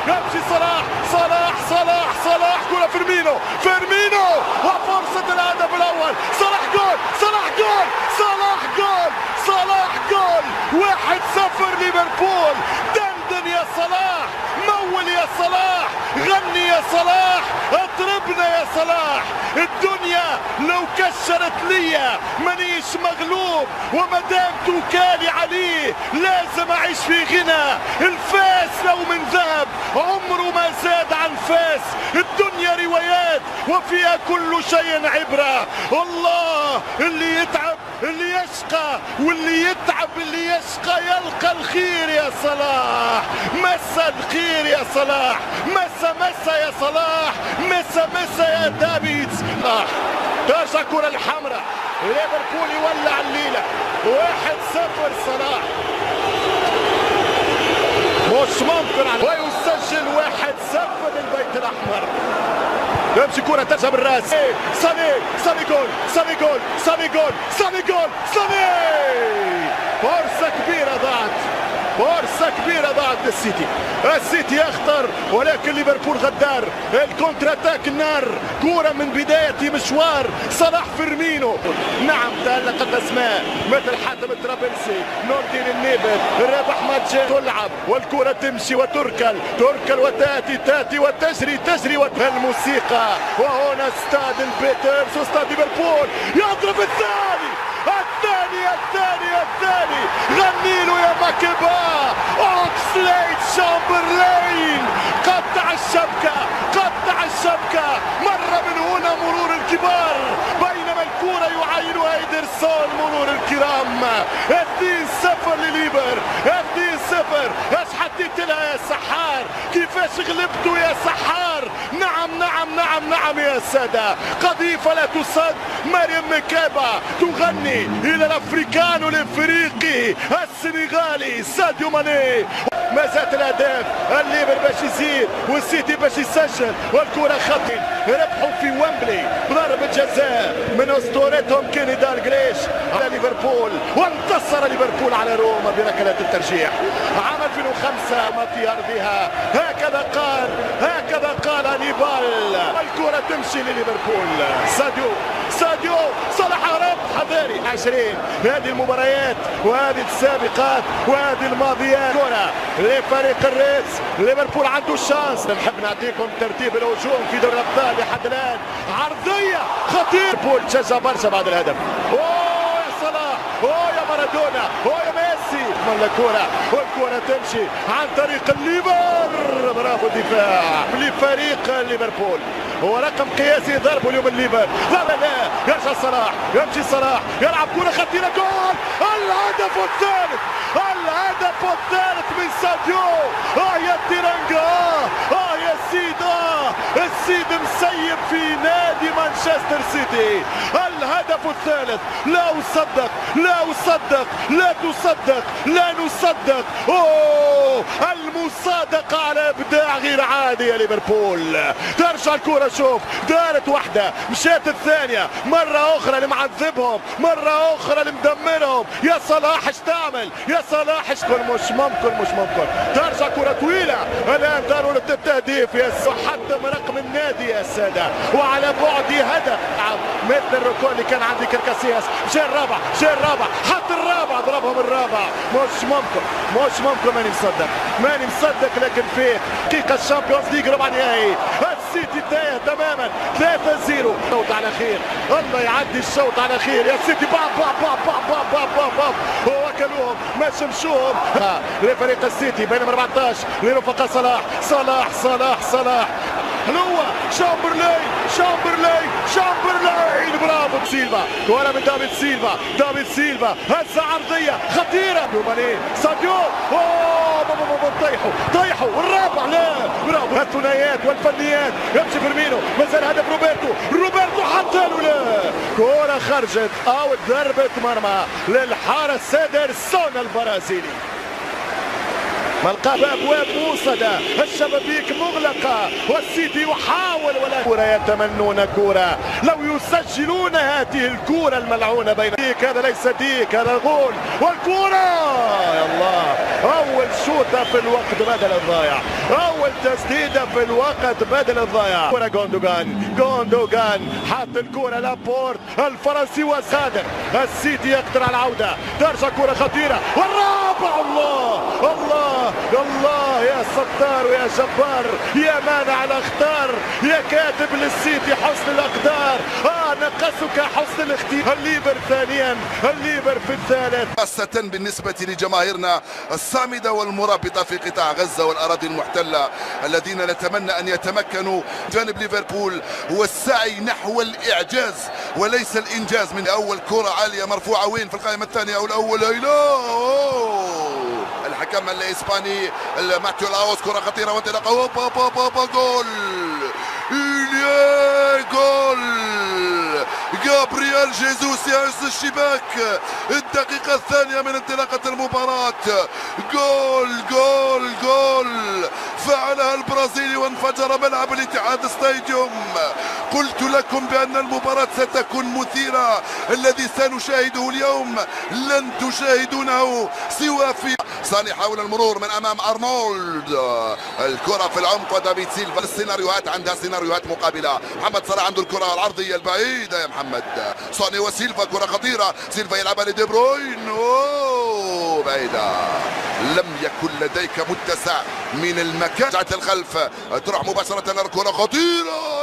يمشي صلاح صلاح صلاح صلاح كرة فيرمينو فيرمينو وفرصة الهدف الأول. صلاح جول صلاح جول صلاح جول صلاح جول. 1-0 ليفربول. دندن يا صلاح، مول يا صلاح، غني يا صلاح، اضربنا يا صلاح. الدنيا لو كشرت ليا مانيش مغلوب، ومدام توكالي عليه لازم اعيش في غنى. الفاس لو من ذهب عمره ما زاد عن فاس. الدنيا روايات وفيها كل شيء عبرة. الله اللي يتعب اللي يشقى، واللي يتعب اللي يشقى يلقى الخير يا صلاح. مسا الخير يا صلاح، مسا مسا يا صلاح، مسا مسا يا دافيد. ترجع كرة الحمراء، ليفربول يولع الليلة. 1-0 صلاح، مش ممكن ويسجل 1-0 للبيت الأحمر. يمشي كرة ترجع بالراس. ساني ساني جول ساني جول ساني جول ساني جول ساني. فرصة كبيرة ضاعت، فرصة كبيرة ضاعت للسيتي. السيتي يخطر ولكن ليفربول غدار. الكونتر اتاك النار، كرة من بداية مشوار صلاح فيرمينو. نعم تألقت اسماء مثل حاتم الترابلسي، نور الدين النيبت، رابح ماتشي. تلعب والكرة تمشي وتركل تركل وتاتي تاتي وتجري تجري الموسيقى. وهنا استاد البيترز واستاد ليفربول. يضرب الثاني الثاني الثاني الثاني. غني له يا ماكيبا. اوكسليد شامبرلين قطع الشبكة قطع الشبكة. مر من هنا مرور الكبار، بينما الكرة يعاينها إيدرسون مرور الكرام. 2-0 لليفر، 2-0. ايش حطيت لها يا سحار؟ كيفاش غلبتوا يا سحار؟ نعم نعم نعم نعم يا سادة. قذيفة لا تصد. مريم مكابا تغني إلى الأفريكانو الإفريقي السنغالي ساديو ماني. ما زالت الأهداف، الليفر باش يزيد والسيتي باش يسجل. والكرة خطير، ربحوا في ويمبلي بضربة جزاء من أسطورتهم كيني دالغليش على ليفربول. وانتصر ليفربول على روما بركلات الترجيح. عام 2005 ما في أرضها. هكذا قال هانيبال. الكرة تمشي لليفربول. ساديو صلاح هرب حذاري. 20 هذه المباريات وهذه السابقات وهذه الماضيات. كرة لفريق الريدز. ليفربول عنده الشانس. نحب نعطيكم ترتيب الهجوم في دوري الابطال لحد الان. عرضية خطير. ليفربول تشجع برشا بعد الهدف. اوه يا صلاح، اوه يا مارادونا، اوه يا ميسي. من الكرة والكرة تمشي عن طريق الليفر. برافو دفاع لفريق ليفربول. هو رقم قياسي ضربه اليوم الليفر. لا يرجع صلاح، يمشي صلاح يلعب كرة خطيرة. جول. الهدف الثالث، الهدف الثالث من ساديو. يا تيرانجا، يا سيد. السيد مسيب في نادي مانشستر سيتي. الهدف الثالث. لا أصدق لا أصدق لا تصدق لا نصدق. اوه المصادقة على ابداع غير عادي يا ليفربول. ترجع الكرة، شوف دارت واحدة مشات الثانية، مرة أخرى اللي معذبهم، مرة أخرى اللي مدمرهم. يا صلاح ايش تعمل يا صلاح؟ ايش مش ممكن مش ممكن. ترجع كرة طويلة الآن ضرورة التهديف. يا حتى رقم النادي يا السادة، وعلى بعد هدف مثل الركون اللي كان عندي كركاسياس. جاء الرابع حط الرابع، ضربهم الرابع. مش ممكن ماني مصدق لكن فيه دقيقة الشامبيونز ليج ربع نهائي. السيتي تايه تماما. 3-0. شوط على خير، الله يعدي الشوط على خير يا سيتي. باب هو اكلوهم ما شمشوهم لفريق السيتي. بينما 14 لرفقة صلاح حلوة. شامبرلين برافو سيلفا. كرة من دافيد سيلفا هزة عرضية خطيرة. ماني ساديو. طيحوا والرابع. لا برافو. الثنائيات والفنيات. يمشي فيرمينو، مازال هدف روبرتو حتى لا. كرة خرجت او ضربة مرمى للحارس إيدرسون البرازيلي. ملقى ابواب موصده، الشبابيك مغلقه والسيتي يحاول ولا كره. يتمنون كره لو يسجلون هذه الكره الملعونه بين ديك. هذا ليس ديك، هذا غول. والكره يا الله اول شوطه في الوقت بدل الضايع، اول تسديده في الوقت بدل الضايع. كرة جوندوغان حاط الكرة لابورت الفرنسي وصادق. السيتي يقدر على العودة، ترجع كرة خطيرة والرابع. الله الله الله يا ستار ويا جبار يا مانع الاخطار يا كاتب للسيتي حسن الاقدار. نقصك حسن الاختيار. الليبر ثانيا، الليبر في الثالث. خاصة بالنسبة لجماهيرنا الصامدة والمرابطة في قطاع غزة والأراضي المحتلة الذين نتمنى أن يتمكنوا جانب ليفربول والسعي نحو الإعجاز وليس الإنجاز. من أول كرة عالية مرفوعة وين في القائمة الثانية أو الأول؟ الحكم الإسباني ماتيو لاوس، كرة خطيرة وانطلاقة جول جول جابرييل جيزوس يهز الشباك. الدقيقة الثانية من انطلاقة المباراة. جول فعلها البرازيلي وانفجر ملعب الاتحاد ستاديوم. قلت لكم بأن المباراة ستكون مثيرة. الذي سنشاهده اليوم لن تشاهدونه سوى في صاني حاول المرور من أمام أرنولد. الكرة في العمق ودافيد سيلفا. السيناريوهات عندها سيناريوهات مقابلة. محمد صلاح عنده الكرة العرضية البعيدة يا محمد. صاني وسيلفا، كرة خطيرة. سيلفا يلعبها لدي بروين بعيدة. لم يكن لديك متسع من المكان. رجعت الخلف تروح مباشرة الكرة خطيرة.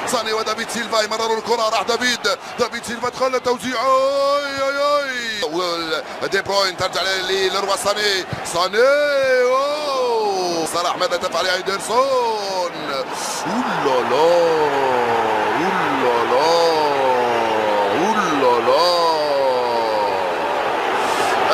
صاني ودافيد سيلفا يمرروا الكرة. راح دافيد سيلفا دخل توزيع. دي بروين ترجع للروا صاني. صلاح ماذا تفعل يا ايدرسون؟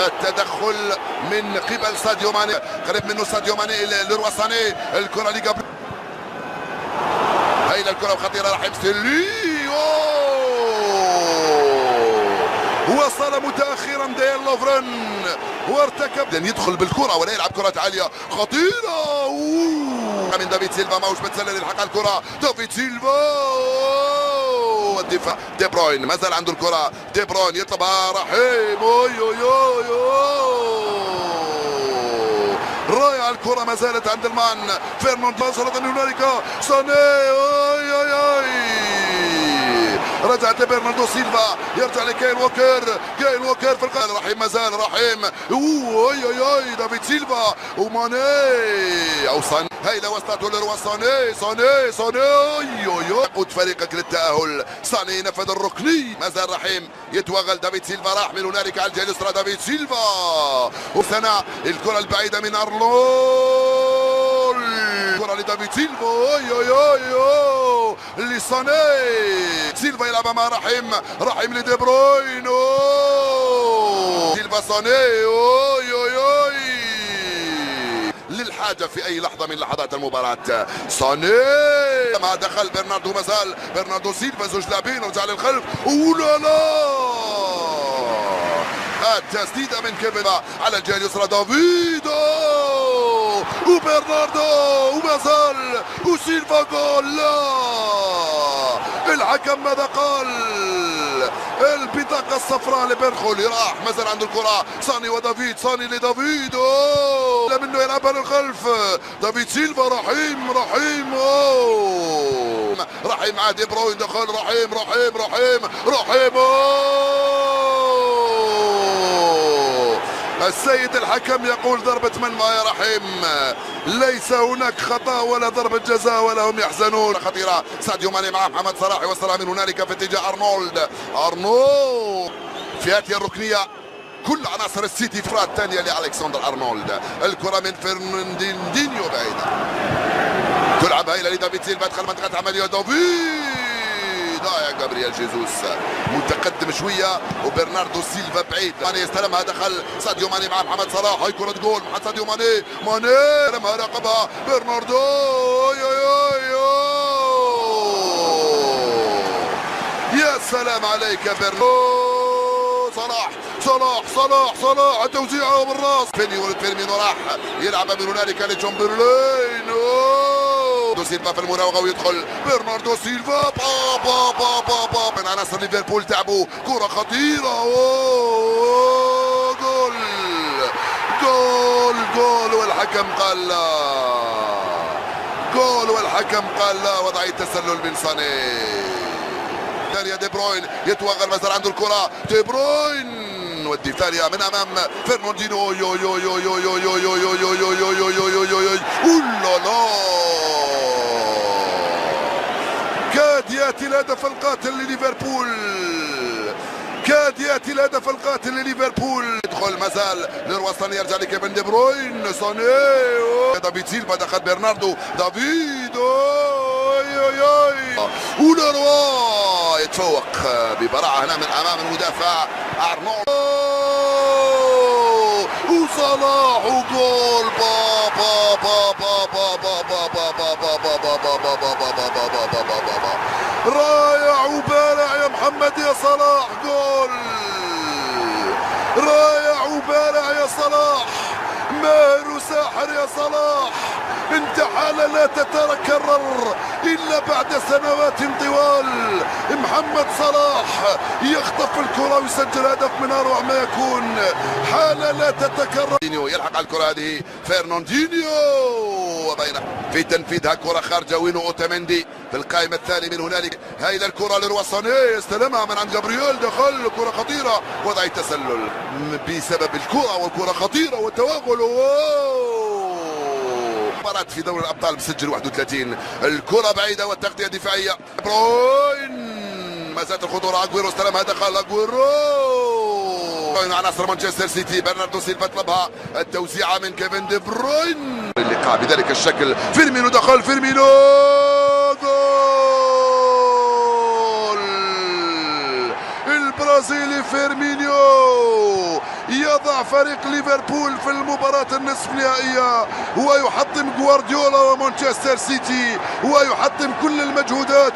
التدخل من قبل ساديو ماني. قريب منه ساديو ماني لروا صاني. الكرة لجابرييل. هاي الكرة خطيرة. رحيم ستيرلي وصل متأخرا ديان لوفرن وارتكب يدخل بالكرة ولا يلعب كرة عالية خطيرة من دافيد سيلفا. ماهوش متسلل يلحق الكرة. دافيد سيلفا والدفاع. دي بروين ما زال عنده الكرة. دي بروين يطلبها رحيم. رائعة الكرة ما زالت عند المان. فيرناندو وصلت هنالك صاني. رجعت برناردو سيلفا يرجع لكايل ووكر. في القائمة. رحيم ما زال. رحيم دافيد سيلفا وماني او صاني. هيلا وصلته لروا صاني. يقود فريقك للتأهل. صاني نفذ الركني. ما زال رحيم يتوغل. دافيد سيلفا راح من هنالك على الجهة اليسرى. دافيد سيلفا وثناء الكرة البعيدة من أرنولد. الكرة لدافيد سيلفا. لصاني. سيلفا يلعبها مع رحيم لدي بروين. سيلفا صاني. للحاجة في أي لحظة من لحظات المباراة. صاني ما دخل برناردو. ما زال برناردو سيلفا. زوج لاعبين رجع للخلف. التسديدة من كيفن على الجهة اليسرى. دافيد وبرناردو وما زال وسيلفا. جول. لا الحكم ماذا قال؟ البطاقة الصفراء لبرخولي. راح ما زال عنده الكرة. صاني ودافيد. صاني لدافيد. لا منه يلعبها للخلف. دافيد سيلفا. رحيم مع دي بروين. دخل رحيم. السيد الحكم يقول ضربة منفى يا رحيم. ليس هناك خطأ ولا ضربة جزاء ولا هم يحزنون. خطيرة. ساديو ماني مع محمد صلاح يوصلها من هنالك في اتجاه أرنولد. في هذه الركنية كل عناصر السيتي. فرات ثانية لألكسندر أرنولد. الكرة من فرناندينيو بعيدة. تلعب هايلة لدافيد سيلفا. دخل منطقة عملية. دافيد يا جابرييل جيزوس متقدم شويه وبرناردو سيلفا بعيد. ماني استلمها. دخل ساديو ماني مع محمد صلاح. هاي كرة جول مع ساديو ماني. استلمها راقبها برناردو. يا سلام عليك يا برناردو. صلاح توزيعه بالراس. فيرمينو راح يلعب من هنالك لجون برلين. سيلفا في المراوغه ويدخل برناردو سيلفا. من عناصر ليفربول تعبوا. كرة خطيرة. جول جول جول والحكم قال لا، جول والحكم قال لا. وضعية تسلل من ساني. ثانية دي بروين يتوغل، مازال عنده الكرة دي بروين ودي ثانية من امام فرناندينو. يو يو يو يو يو يو يو يو يو يو يو يو يو يو يو اولا لا، كاد ياتي الهدف القاتل لليفربول، كاد ياتي الهدف القاتل لليفربول. يدخل مازال ليروا ساني، يرجع لكيفن دي بروين. ساني دافيد سيلفا دخل برناردو دافيد وليروا يتفوق ببراعة هنا من امام المدافع ارنولد وصلاح وجول. بابا بابا بابا بابا بابا بابا بابا رائع وبارع يا محمد يا صلاح. جول رائع وبارع يا صلاح، ماهر وساحر يا صلاح. انت حالة لا تتكرر الا بعد سنوات طوال. محمد صلاح يخطف الكرة ويسجل هدف من اروع ما يكون، حالة لا تتكرر. يلحق على الكرة هذه فرناندينيو، وبين في تنفيذها كرة خارجة. وينو اوتاميندي في القائمة الثاني من هنالك. هاي الكرة ليروا ساني يستلمها من عند جابرييل، دخل كرة خطيرة. وضعية تسلل بسبب الكرة، والكرة خطيرة والتوغل. مباراة في دوري الابطال مسجل 31. الكرة بعيدة والتغطية دفاعية. بروين ما زالت الخطورة. اجويرو استلمها، دخل اجويرو عناصر مانشستر سيتي. برناردو سيلفا طلبها، التوزيعة من كيفن دي بروين. اللقاء بذلك الشكل. فيرمينو دخل، فيرمينو جول. البرازيلي فيرمينيو يضع فريق ليفربول في المباراة النصف نهائية، ويحطم غوارديولا ومانشستر سيتي، ويحطم كل المجهودات.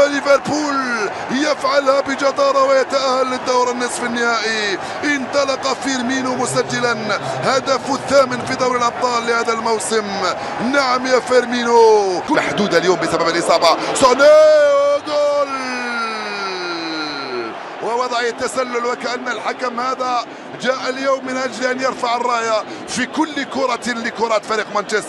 ليفربول يفعلها بجدارة ويتأهل للدور النصف النهائي. انطلق فيرمينو مسجلا هدفه الثامن في دوري الأبطال لهذا الموسم. نعم يا فيرمينو. محدودة اليوم بسبب الإصابة. ساني جول ووضعية تسلل، وكأن الحكم هذا جاء اليوم من أجل أن يرفع الراية في كل كرة لكرات فريق مانشستر.